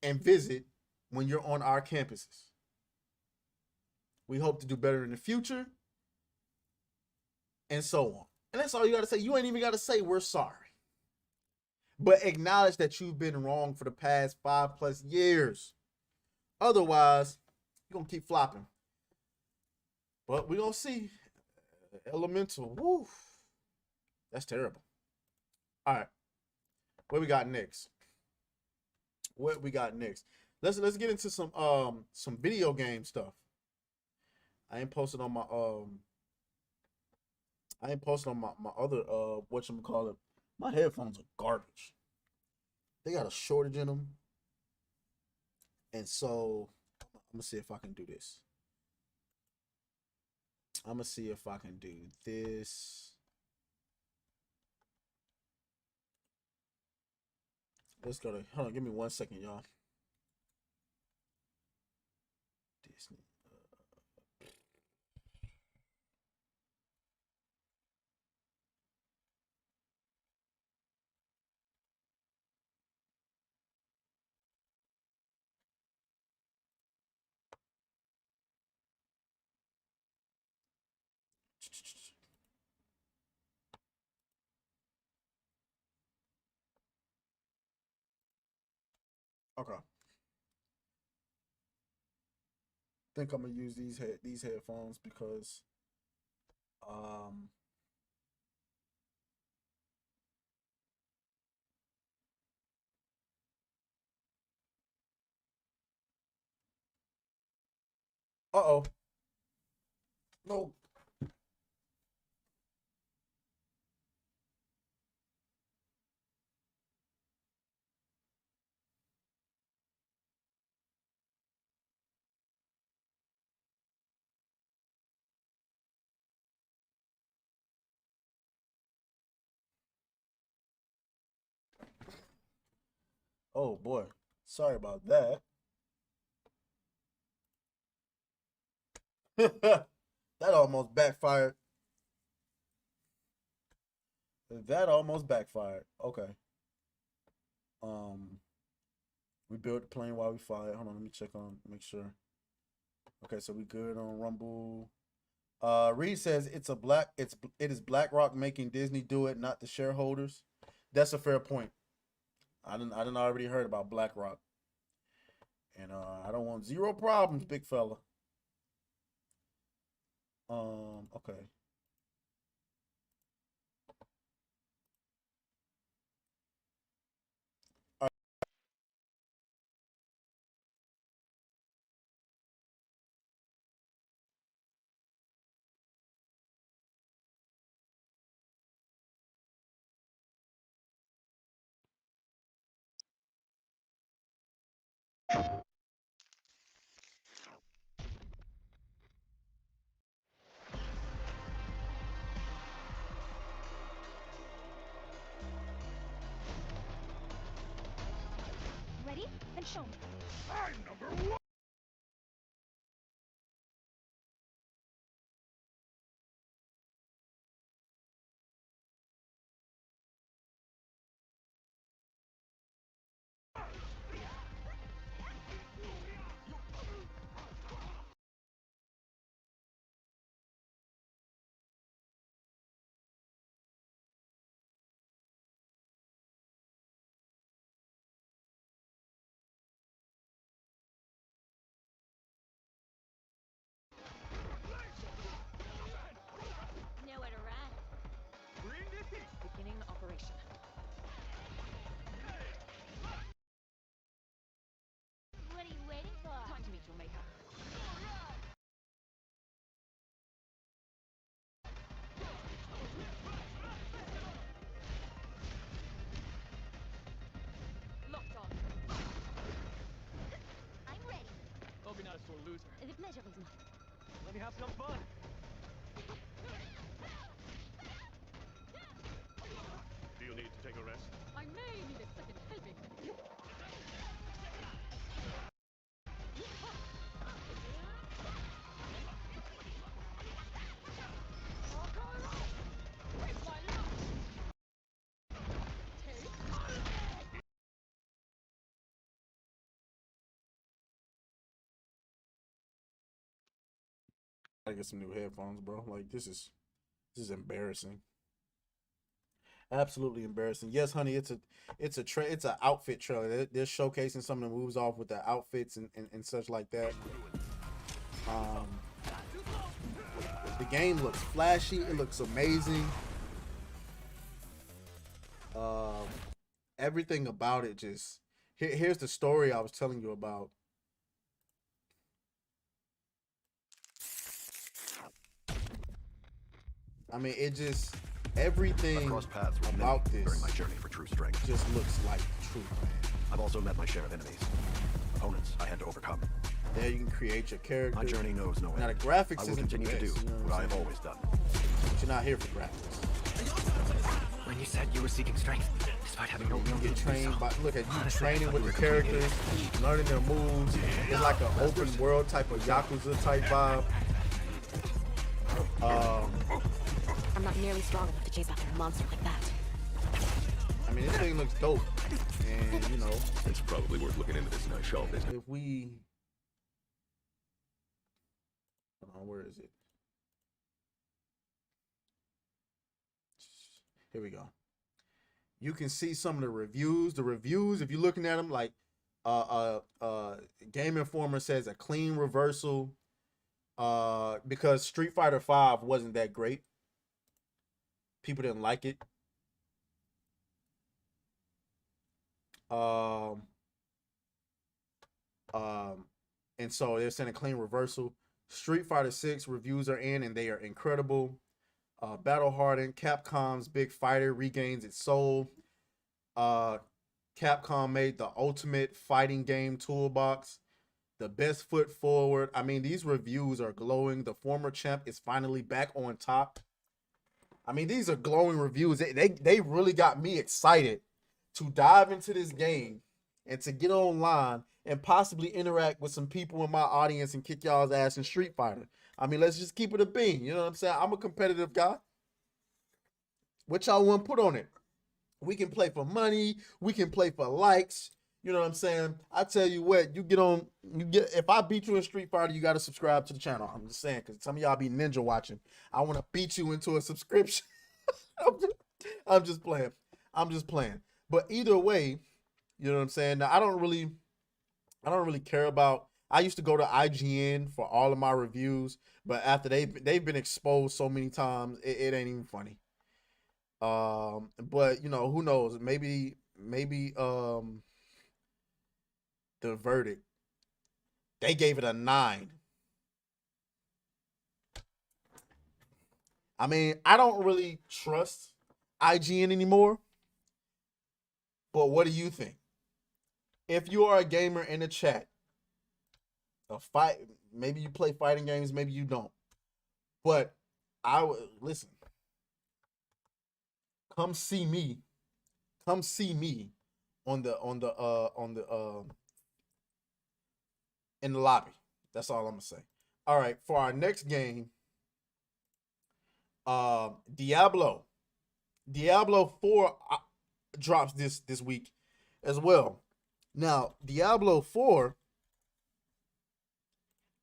S2: and visit when you're on our campuses. We hope to do better in the future, and so on. And that's all you got to say. You ain't even got to say we're sorry. But acknowledge that you've been wrong for the past 5+ years. Otherwise, you're going to keep flopping. But we're going to see. Elemental. Woo. That's terrible. All right. What we got next? Let's get into some video game stuff. I ain't posted on my other whatchamacallit. My headphones are garbage. They got a shortage in them. And so I'm gonna see if I can do this. Let's go to, hold on, give me 1 second, y'all. Disney. Okay. I think I'm gonna use these headphones because uh-oh. No. Oh boy, sorry about that. That almost backfired. That almost backfired. Okay. We built the plane while we fly. Hold on, let me check on, make sure. Okay, so we good on Rumble. Reed says it is BlackRock making Disney do it, not the shareholders. That's a fair point. I didn't already heard about BlackRock. And I don't want zero problems, big fella. Okay.
S9: Ready? And show me.
S10: I'm number one.
S9: Nowhere to run.
S7: Bring the heat.
S9: Beginning operation. What are you waiting for?
S7: Time to meet your maker. Locked on.
S9: I'm ready.
S7: Hope you're not a sore loser.
S9: The pleasure is mine.
S7: Let me have some fun.
S10: Do you need to take a rest?
S7: I may need a second helping.
S2: I get some new headphones, bro. Like this is embarrassing. Absolutely embarrassing. Yes, honey, it's an outfit trailer. They're showcasing some of the moves off with the outfits and such like that. The game looks flashy. It looks amazing. Everything about it just here's the story I was telling you about. I mean, it just everything about this
S11: during my journey for true strength.
S2: just looks like truth, man.
S11: I've also met my share of enemies, opponents I had to overcome.
S2: There you can create your character.
S11: My journey knows no end.
S2: Now the graphics
S11: I will
S2: isn't the
S11: continue to
S2: best,
S11: do
S2: you know
S11: what
S2: I'm
S11: I've
S2: saying?
S11: always done.
S2: But you're not here for graphics.
S5: When you said you were seeking strength, despite having no real
S2: You
S5: need
S2: get
S5: to do
S2: trained
S5: so.
S2: by look at you
S5: Honestly, I
S2: training
S5: thought
S2: with
S5: you
S2: the
S5: were completely
S2: characters, learning their moves. It's like an open world type of Yakuza type vibe.
S9: I'm not nearly strong enough to chase after a monster like that.
S2: I mean, this thing looks dope, and you know,
S11: It's probably worth looking into this night shelf, isn't it?
S2: if we, hold on, where is it? Here we go. You can see some of the reviews. The reviews, if you're looking at them, like Game Informer says a clean reversal. Because Street Fighter V wasn't that great. People didn't like it. And so they're saying a clean reversal. Street Fighter 6 reviews are in and they are incredible. Battle Hardened, Capcom's big fighter regains its soul. Capcom made the ultimate fighting game toolbox. The best foot forward. I mean, these reviews are glowing. The former champ is finally back on top. I mean, these are glowing reviews. They really got me excited to dive into this game and to get online and possibly interact with some people in my audience and kick y'all's ass in Street Fighter. I mean, let's just keep it a bean. You know what I'm saying? I'm a competitive guy. What y'all want to put on it? We can play for money. We can play for likes. You know what I'm saying? I tell you what, if I beat you in Street Fighter, you got to subscribe to the channel. I'm just saying, because some of y'all be ninja watching. I want to beat you into a subscription. I'm just playing. I'm just playing. But either way, you know what I'm saying? Now, I don't really care about. I used to go to IGN for all of my reviews, but after they've been exposed so many times, it ain't even funny. But you know, who knows? Maybe the verdict, they gave it a 9. I mean, I don't really trust IGN anymore. But what do you think? If you are a gamer in the chat, maybe you play fighting games, maybe you don't. But I would listen. Come see me on the in the lobby. That's all I'm gonna say. All right, for our next game, Diablo 4 drops this week as well. Now, Diablo 4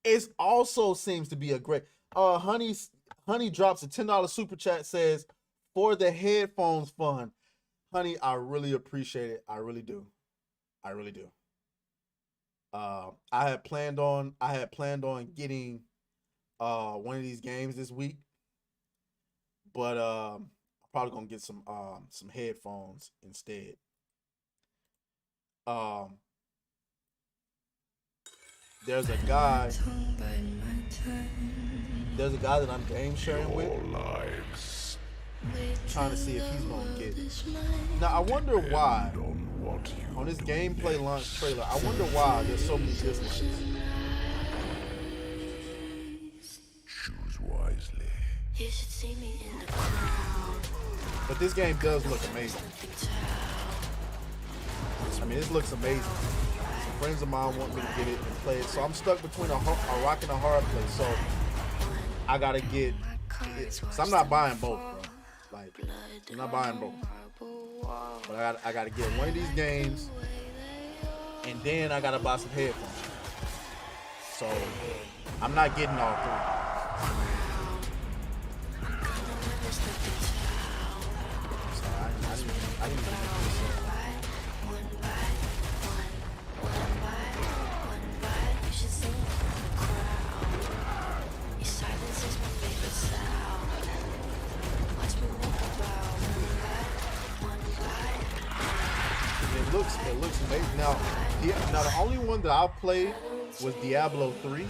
S2: is also seems to be a great. Honey drops a $10 super chat, says, for the headphones fun. Honey, I really appreciate it. I really do. I had planned on getting one of these games this week, but I'm probably gonna get some headphones instead. There's a guy that I'm game sharing with, trying to see if he's gonna get it. Now I wonder why on this gameplay launch trailer, I wonder why there's so many dislikes.
S11: Choose wisely.
S12: You should see me in the crowd.
S2: But this game does look amazing. I mean, this looks amazing. Some friends of mine want me to get it and play it, so I'm stuck between a rock and a hard place. So I gotta get it. So I'm not buying both, bro. Like, I'm not buying both. But I gotta get one of these games, and then I gotta buy some headphones. So I'm not getting all three. I didn't It looks amazing. Now the only one that I've played was Diablo 3.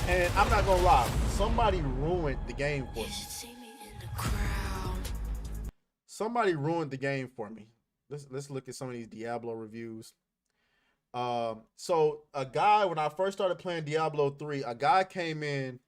S2: And I'm not gonna lie, somebody ruined the game for me. Somebody ruined the game for me. Let's look at some of these Diablo reviews. So a guy, when I first started playing Diablo 3, a guy came in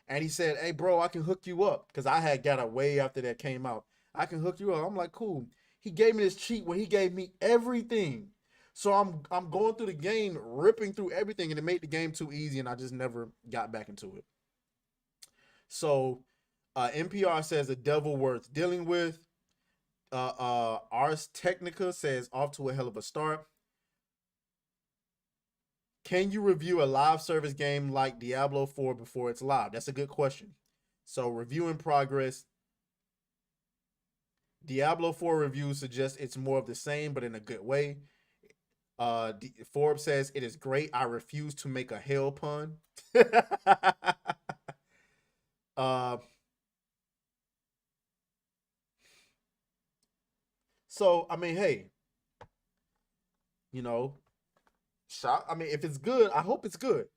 S2: and he said, "Hey bro, I can hook you up," because I had got it way after that came out. I can hook you up. I'm like, cool. He gave me this cheat where he gave me everything. So I'm going through the game, ripping through everything, and it made the game too easy, and I just never got back into it. So NPR says a devil worth dealing with. Ars Technica says off to a hell of a start. Can you review a live service game like Diablo 4 before it's live? That's a good question. So review in progress. Diablo 4 reviews suggest it's more of the same, but in a good way. Forbes says it is great. I refuse to make a hell pun. So I mean, hey, you know, I mean, if it's good, I hope it's good,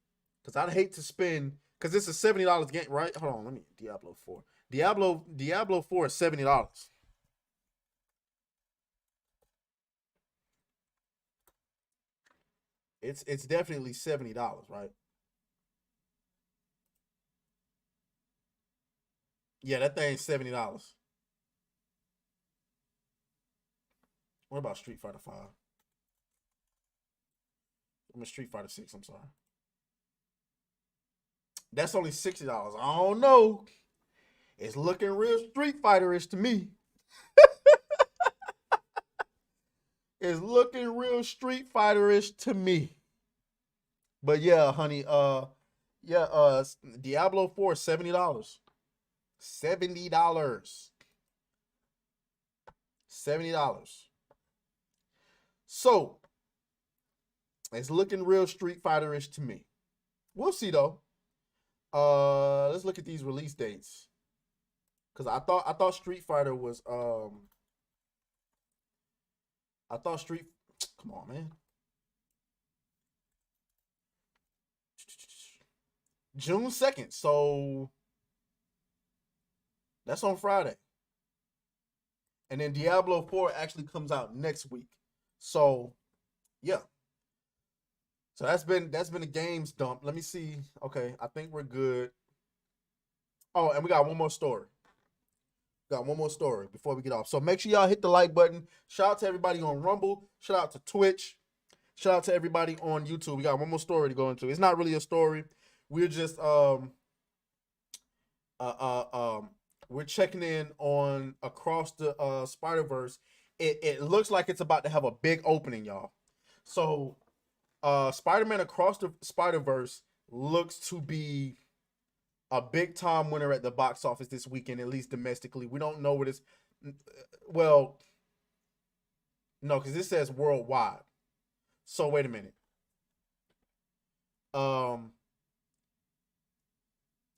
S2: because I'd hate to spend, because it's a $70 game, right? Hold on, let me Diablo 4. Diablo 4 is $70. It's definitely $70, right? Yeah, that thing's $70. What about Street Fighter 5? I mean Street Fighter 6, I'm sorry. That's only $60. I don't know. It's looking real Street Fighter-ish to me. It's looking real Street Fighter-ish to me. But yeah, honey, Diablo 4, $70. $70. $70. So it's looking real Street Fighter-ish to me. We'll see though. Let's look at these release dates. Cause I thought Street Fighter was come on, man. June 2nd. So that's on Friday. And then Diablo 4 actually comes out next week. So yeah. So that's been a games dump. Let me see. Okay, I think we're good. Oh, and we got one more story. Got one more story before we get off. So make sure y'all hit the like button. Shout out to everybody on Rumble. Shout out to Twitch. Shout out to everybody on YouTube. We got one more story to go into. It's not really a story. We're just we're checking in on Across the Spider-Verse. It looks like it's about to have a big opening, y'all. So Spider-Man Across the Spider-Verse looks to be a big time winner at the box office this weekend, at least domestically. We don't know what it's, well, no, because this says worldwide. So wait a minute.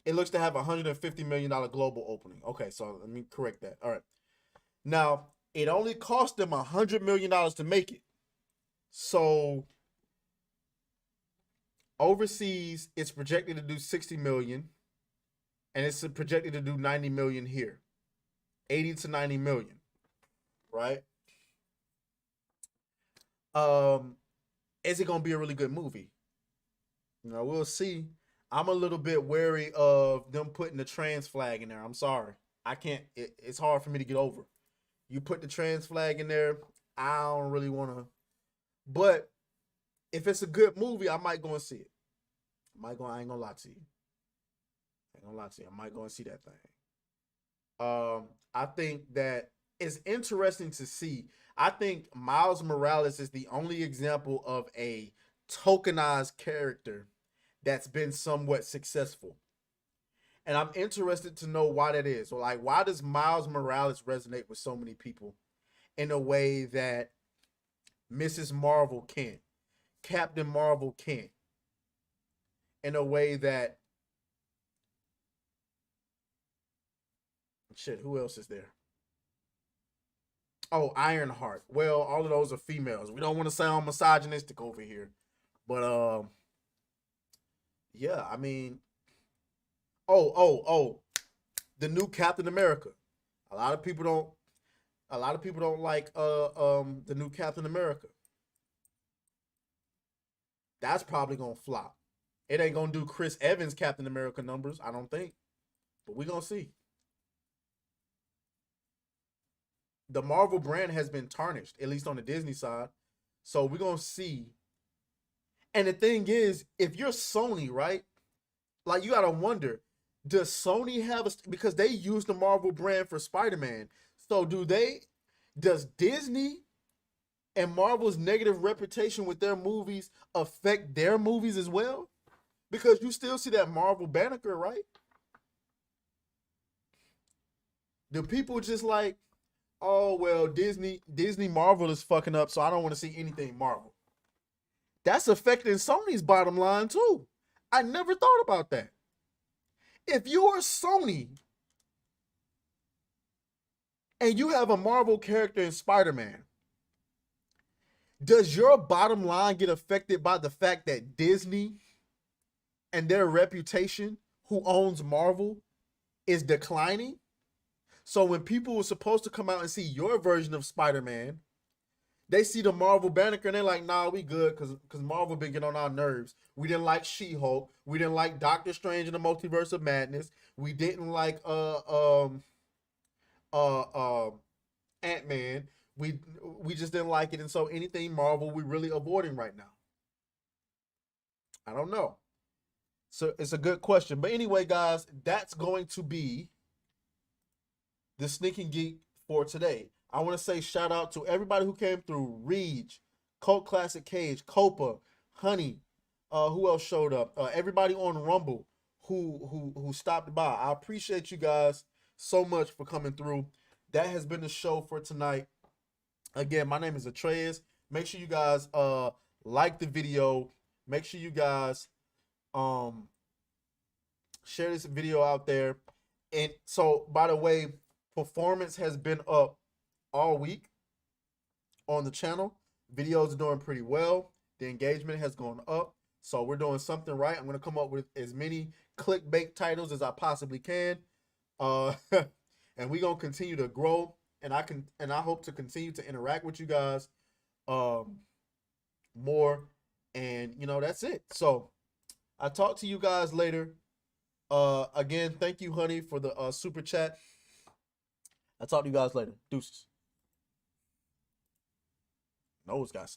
S2: It looks to have a $150 million global opening. Okay, so let me correct that. All right. Now, it only cost them $100 million to make it. So overseas, it's projected to do 60 million. And it's projected to do 90 million here. 80 to 90 million. Right? Is it going to be a really good movie? You know, we'll see. I'm a little bit wary of them putting the trans flag in there. I'm sorry. I can't. It's hard for me to get over. You put the trans flag in there, I don't really want to. But if it's a good movie, I might go and see it. I ain't going to lie to you. I might go and see that thing. I think that it's interesting to see. I think Miles Morales is the only example of a tokenized character that's been somewhat successful. And I'm interested to know why that is. So, like, why does Miles Morales resonate with so many people in a way that Mrs. Marvel can't? Captain Marvel can't. In a way that, shit, who else is there? Oh, Ironheart. Well, all of those are females. We don't want to sound misogynistic over here. But, yeah, I mean, the new Captain America. A lot of people don't like the new Captain America. That's probably gonna flop. It ain't gonna do Chris Evans Captain America numbers, I don't think. But we're gonna see. The Marvel brand has been tarnished, at least on the Disney side. So we're going to see. And the thing is, if you're Sony, right? Like, you got to wonder, does Sony have because they use the Marvel brand for Spider-Man. So does Disney and Marvel's negative reputation with their movies affect their movies as well? Because you still see that Marvel banner, right? Do people just like, oh, well, Disney Marvel is fucking up, so I don't want to see anything Marvel. That's affecting Sony's bottom line, too. I never thought about that. If you are Sony and you have a Marvel character in Spider-Man, does your bottom line get affected by the fact that Disney and their reputation, who owns Marvel, is declining? So when people were supposed to come out and see your version of Spider-Man, they see the Marvel banner and they're like, nah, we good because Marvel been getting on our nerves. We didn't like She-Hulk. We didn't like Doctor Strange in the Multiverse of Madness. We didn't like Ant-Man. we just didn't like it, and so anything Marvel we really avoiding right now? I don't know. So it's a good question. But anyway, guys, that's going to be the Sneak and Geek for today. I want to say shout out to everybody who came through. Reed, Cult Classic Cage, Copa, Honey. Who else showed up? Everybody on Rumble who stopped by. I appreciate you guys so much for coming through. That has been the show for tonight. Again, my name is Atreus. Make sure you guys like the video. Make sure you guys share this video out there. And so, by the way, performance has been up all week on the channel. Videos are doing pretty well. The engagement has gone up. So we're doing something right. I'm going to come up with as many clickbait titles as I possibly can. And we're going to continue to grow. And I hope to continue to interact with you guys more. And, you know, that's it. So I'll talk to you guys later. Again, thank you, Honey, for the super chat. I'll talk to you guys later. Deuces. Those guys.